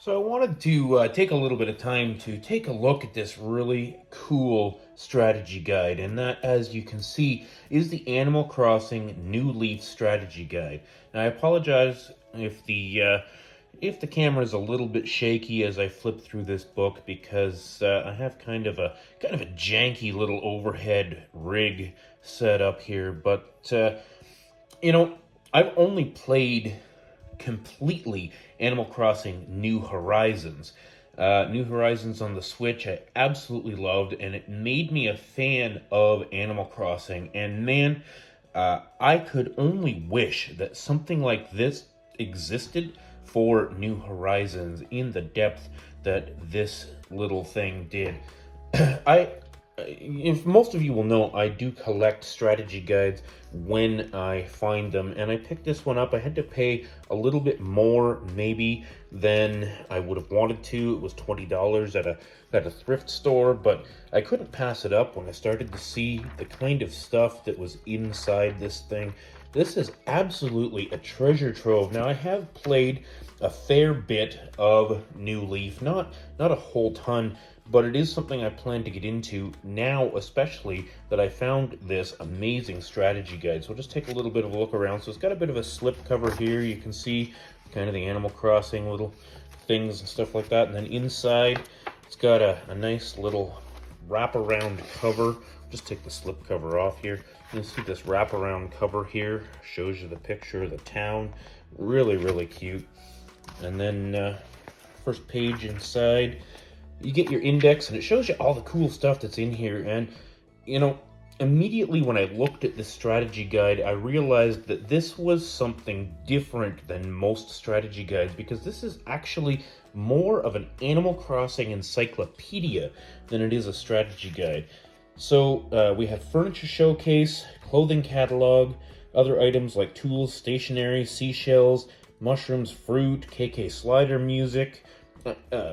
So I wanted to take a little bit of time to take a look at this really cool strategy guide, and that, as you can see, is the Animal Crossing New Leaf strategy guide. Now, I apologize if the camera is a little bit shaky as I flip through this book because I have kind of a janky little overhead rig set up here, but you know, I've only played completely Animal Crossing New Horizons. New Horizons on the Switch, I absolutely loved, and it made me a fan of Animal Crossing. And man, I could only wish that something like this existed for New Horizons in the depth that this little thing did. I if most of you will know, I do collect strategy guides when I find them, and I picked this one up. I had to pay a little bit more, maybe, than I would have wanted to. It was $20 at a thrift store, but I couldn't pass it up when I started to see the kind of stuff that was inside this thing. This is absolutely a treasure trove. Now, I have played a fair bit of New Leaf, not a whole ton, but it is something I plan to get into now, especially that I found this amazing strategy guide. So we'll just take a little bit of a look around. So it's got a bit of a slip cover here. You can see kind of the Animal Crossing little things and stuff like that. And then inside, it's got a nice little wraparound cover. Just take the slip cover off here. You see this wraparound cover here. Shows you the picture of the town. Really, really cute. And then first page inside, you get your index, and it shows you all the cool stuff that's in here. And, you know, immediately when I looked at this strategy guide, I realized that this was something different than most strategy guides, because this is actually more of an Animal Crossing encyclopedia than it is a strategy guide. So we have furniture showcase, clothing catalog, other items like tools, stationery, seashells, mushrooms, fruit, KK slider music,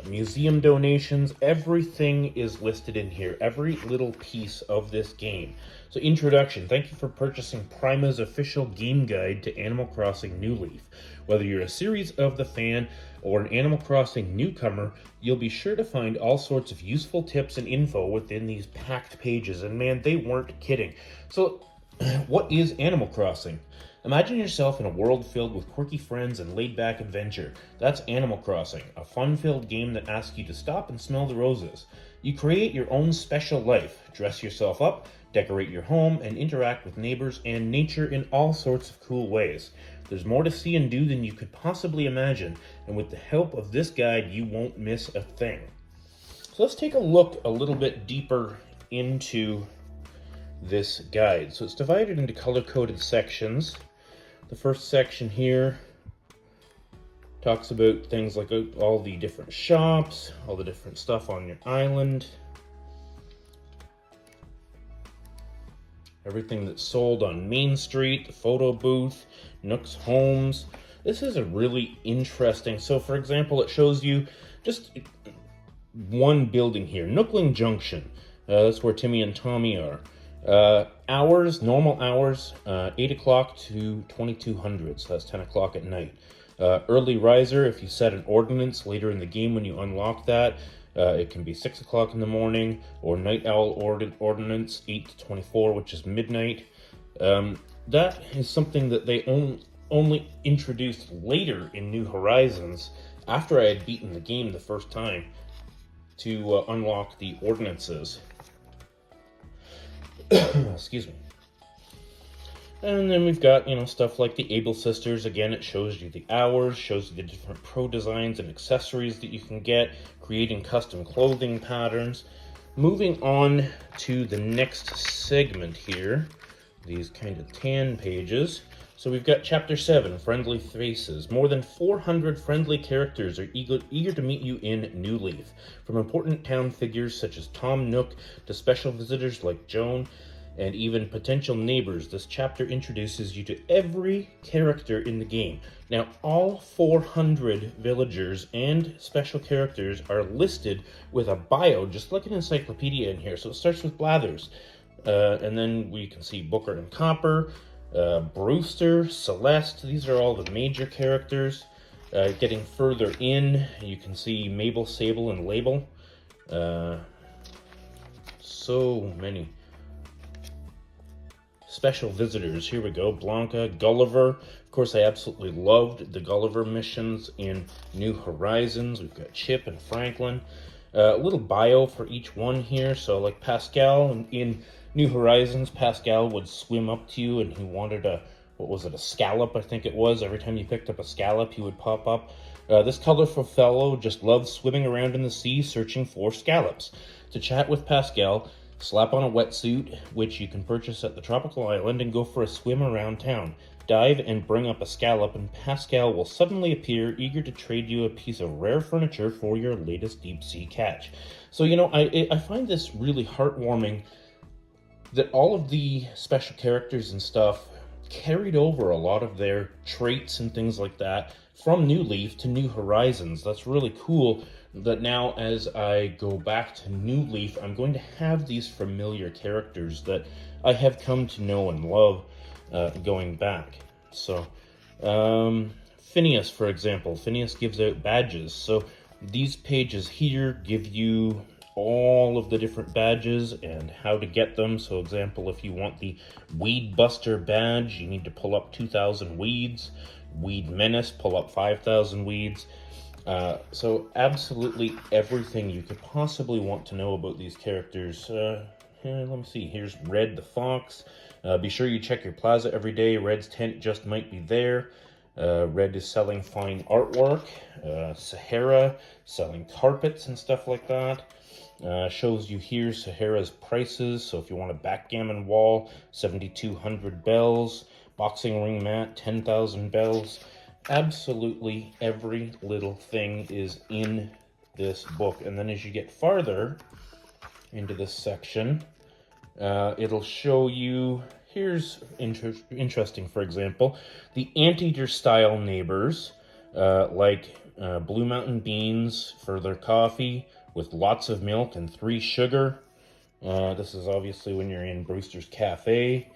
museum donations. Everything is listed in here, every little piece of this game. So introduction: thank you for purchasing Prima's official game guide to Animal Crossing New Leaf. Whether you're a Series of the fan or an Animal Crossing newcomer, you'll be sure to find all sorts of useful tips and info within these packed pages. And man, they weren't kidding. So what is Animal Crossing? Imagine yourself in a world filled with quirky friends and laid-back adventure. That's Animal Crossing, a fun-filled game that asks you to stop and smell the roses. You create your own special life, dress yourself up, decorate your home, and interact with neighbors and nature in all sorts of cool ways. There's more to see and do than you could possibly imagine, and with the help of this guide, you won't miss a thing. So let's take a look a little bit deeper into this guide. So it's divided into color-coded sections. The first section here talks about things like all the different shops, all the different stuff on your island, everything that's sold on Main Street, the photo booth, Nook's Homes. This is a really interesting. So for example, it shows you just one building here, Nookling Junction. That's where Timmy and Tommy are. Hours, normal hours, 8 o'clock to 2200, so that's 10 o'clock at night. Early riser, if you set an ordinance later in the game when you unlock that, it can be 6 o'clock in the morning, or night owl ordinance, 8 to 24, which is midnight. That is something that they only introduced later in New Horizons, after I had beaten the game the first time, to unlock the ordinances. Excuse me. And then we've got, stuff like the Able Sisters. Again, it shows you the hours, shows you the different pro designs and accessories that you can get, creating custom clothing patterns. Moving on to the next segment here, these kind of tan pages. So we've got Chapter 7, Friendly Faces. More than 400 friendly characters are eager to meet you in New Leaf. From important town figures such as Tom Nook to special visitors like Joan and even potential neighbors, this chapter introduces you to every character in the game. Now, all 400 villagers and special characters are listed with a bio, just like an encyclopedia in here. So it starts with Blathers. And then we can see Booker and Copper, Brewster, Celeste. These are all the major characters. Getting further in, you can see Mabel, Sable, and Label. So many special visitors. Here we go. Blanca, Gulliver. Of course, I absolutely loved the Gulliver missions in New Horizons. We've got Chip and Franklin. A little bio for each one here. So like Pascal in New Horizons, Pascal would swim up to you and he wanted a scallop, I think it was. Every time you picked up a scallop, he would pop up. This colorful fellow just loves swimming around in the sea searching for scallops. To chat with Pascal, slap on a wetsuit, which you can purchase at the tropical island, and go for a swim around town. Dive and bring up a scallop, and Pascal will suddenly appear, eager to trade you a piece of rare furniture for your latest deep-sea catch. So, I find this really heartwarming that all of the special characters and stuff carried over a lot of their traits and things like that from New Leaf to New Horizons. That's really cool that now as I go back to New Leaf, I'm going to have these familiar characters that I have come to know and love going back. So, Phineas, for example. Phineas gives out badges. So these pages here give you all of the different badges and how to get them. So example, if you want the Weed Buster badge, you need to pull up 2,000 weeds. Weed Menace, pull up 5,000 weeds. So absolutely everything you could possibly want to know about these characters. Let me see. Here's Red the Fox. Be sure you check your plaza every day. Red's tent just might be there. Red is selling fine artwork. Sahara selling carpets and stuff like that. Shows you here Sahara's prices. So if you want a backgammon wall, 7,200 bells. Boxing ring mat, 10,000 bells. Absolutely every little thing is in this book. And then as you get farther into this section, it'll show you, here's interesting, for example, the anteater style neighbors, like Blue Mountain beans for their coffee with lots of milk and 3 sugar. This is obviously when you're in Brewster's Cafe.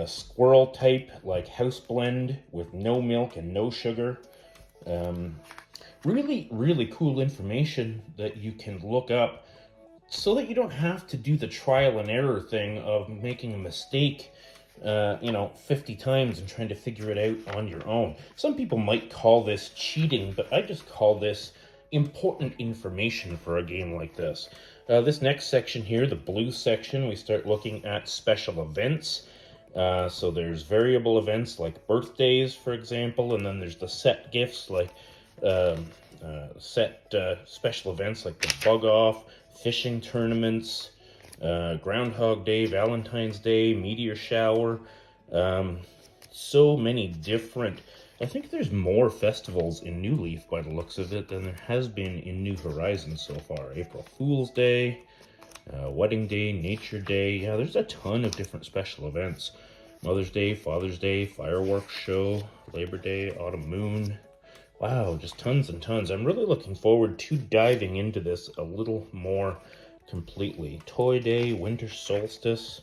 Squirrel type, like House Blend with no milk and no sugar. Really, really cool information that you can look up so that you don't have to do the trial and error thing of making a mistake 50 times and trying to figure it out on your own. Some people might call this cheating, but I just call this important information for a game like this. This next section here, the blue section, we start looking at special events. So there's variable events like birthdays, for example, and then there's the set gifts like special events like the bug off, fishing tournaments, Groundhog Day, Valentine's Day, meteor shower. So many different. I think there's more festivals in New Leaf by the looks of it than there has been in New Horizons so far. April Fool's Day, Wedding Day, Nature Day. Yeah, there's a ton of different special events. Mother's Day, Father's Day, Fireworks Show, Labor Day, Autumn Moon. Wow, just tons and tons. I'm really looking forward to diving into this a little more completely. Toy Day, Winter Solstice.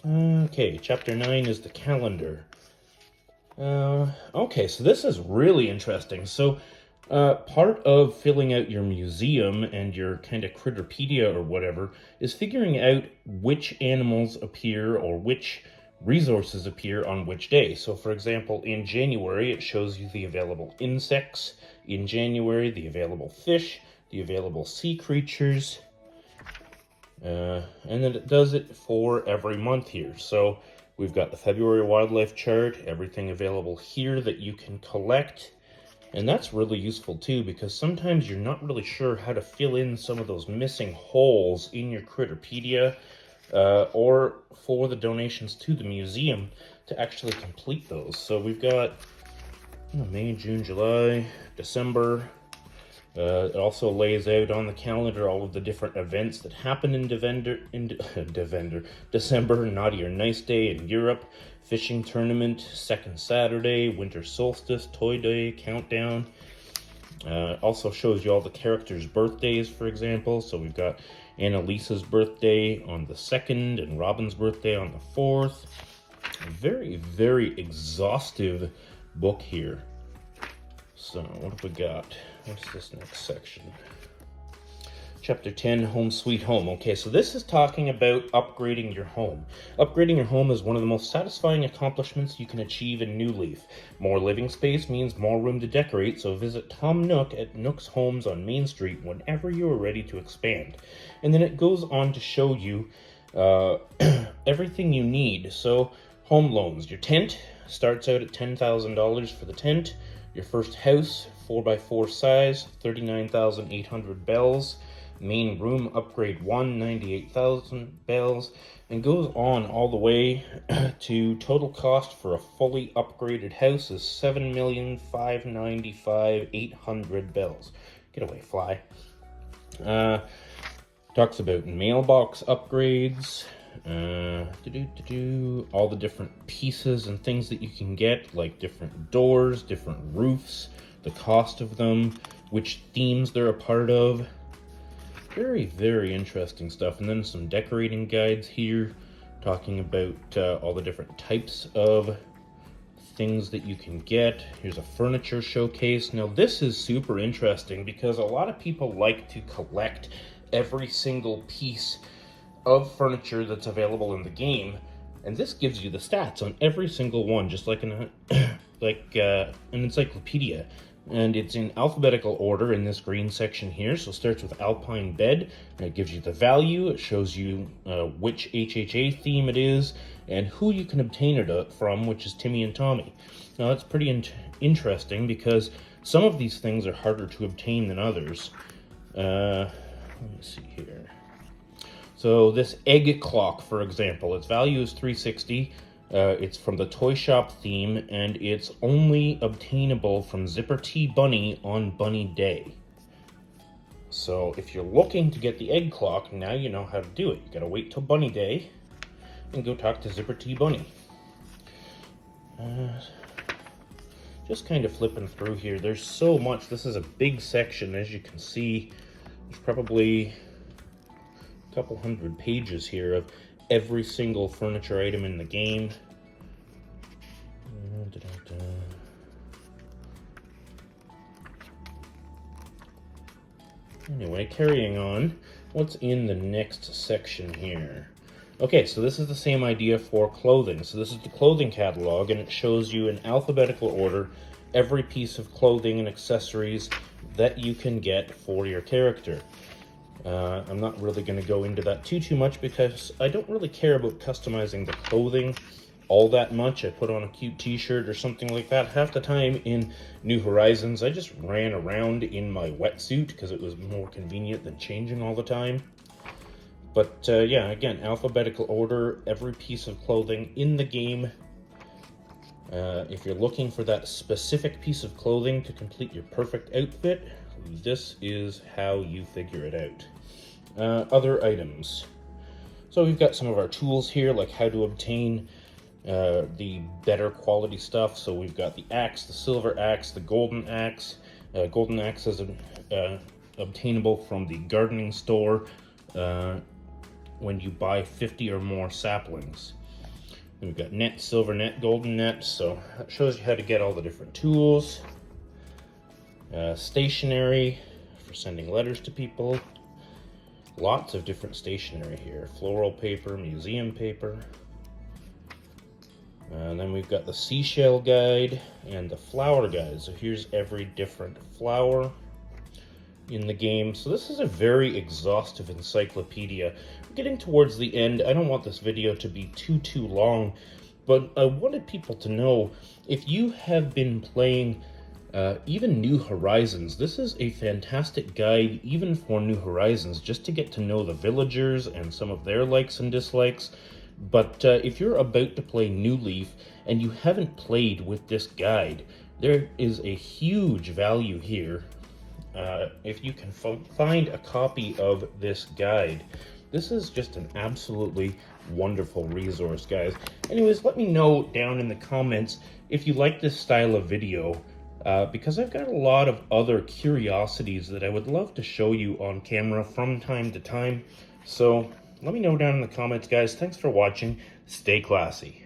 Okay, Chapter 9 is the calendar. Okay, so this is really interesting. So, part of filling out your museum and your kind of Critterpedia or whatever is figuring out which animals appear or which resources appear on which day. So, for example, in January, it shows you the available insects. In January, the available fish, the available sea creatures. And then it does it for every month here. So, we've got the February wildlife chart, everything available here that you can collect. And that's really useful too, because sometimes you're not really sure how to fill in some of those missing holes in your Critterpedia, or for the donations to the museum to actually complete those. So we've got May, June, July, December. It also lays out on the calendar all of the different events that happen in December, Naughty or Nice Day in Europe, Fishing Tournament, Second Saturday, Winter Solstice, Toy Day, Countdown. Also shows you all the characters' birthdays, for example. So we've got Annalisa's birthday on the 2nd and Robin's birthday on the 4th. A very, very exhaustive book here. So, what have we got? What's this next section? Chapter 10, Home Sweet Home. Okay, so this is talking about upgrading your home. Upgrading your home is one of the most satisfying accomplishments you can achieve in New Leaf. More living space means more room to decorate, so visit Tom Nook at Nook's Homes on Main Street whenever you are ready to expand. And then it goes on to show you everything you need. So, home loans. Your tent starts out at $10,000 for the tent. Your first house, 4x4 size, 39,800 bells. Main room upgrade 1, 98,000 bells, and goes on all the way to total cost for a fully upgraded house is 7,595,800 bells. Get away, fly. Talks about mailbox upgrades, all the different pieces and things that you can get, like different doors, different roofs, the cost of them, which themes they're a part of. Very, very interesting stuff. And then some decorating guides here, talking about all the different types of things that you can get. Here's a furniture showcase. Now, this is super interesting because a lot of people like to collect every single piece of furniture that's available in the game. And this gives you the stats on every single one, just like an encyclopedia. And it's in alphabetical order in this green section here. So it starts with Alpine Bed, and it gives you the value. It shows you which HHA theme it is, and who you can obtain it from, which is Timmy and Tommy. Now that's pretty interesting because some of these things are harder to obtain than others. Let me see here. So this egg clock, for example, its value is 360. It's from the Toy Shop theme, and it's only obtainable from Zipper T Bunny on Bunny Day. So if you're looking to get the egg clock, now you know how to do it. You gotta wait till Bunny Day and go talk to Zipper T Bunny. Just kind of flipping through here. There's so much. This is a big section, as you can see. There's probably a couple hundred pages here of every single furniture item in the game. Anyway, carrying on, what's in the next section here? Okay, so this is the same idea for clothing. So this is the clothing catalog, and it shows you in alphabetical order every piece of clothing and accessories that you can get for your character. I'm not really going to go into that too much because I don't really care about customizing the clothing all that much. I put on a cute t-shirt or something like that. Half the time in New Horizons, I just ran around in my wetsuit because it was more convenient than changing all the time. But yeah, again, alphabetical order, every piece of clothing in the game. If you're looking for that specific piece of clothing to complete your perfect outfit, this is how you figure it out. Other items. So we've got some of our tools here, like how to obtain the better quality stuff. So we've got the axe, the silver axe, the golden axe. Golden axe is obtainable from the gardening store when you buy 50 or more saplings. We've got net, silver net, golden net, so that shows you how to get all the different tools. Stationery for sending letters to people. Lots of different stationery here. Floral paper, museum paper. And then we've got the seashell guide and the flower guide. So here's every different flower in the game. So this is a very exhaustive encyclopedia. Getting towards the end, I don't want this video to be too long, but I wanted people to know, if you have been playing even New Horizons, this is a fantastic guide even for New Horizons, just to get to know the villagers and some of their likes and dislikes. But if you're about to play New Leaf and you haven't played with this guide, there is a huge value here. If you can find a copy of this guide, this is just an absolutely wonderful resource, guys. Anyways, let me know down in the comments if you like this style of video, because I've got a lot of other curiosities that I would love to show you on camera from time to time. So let me know down in the comments, guys. Thanks for watching. Stay classy.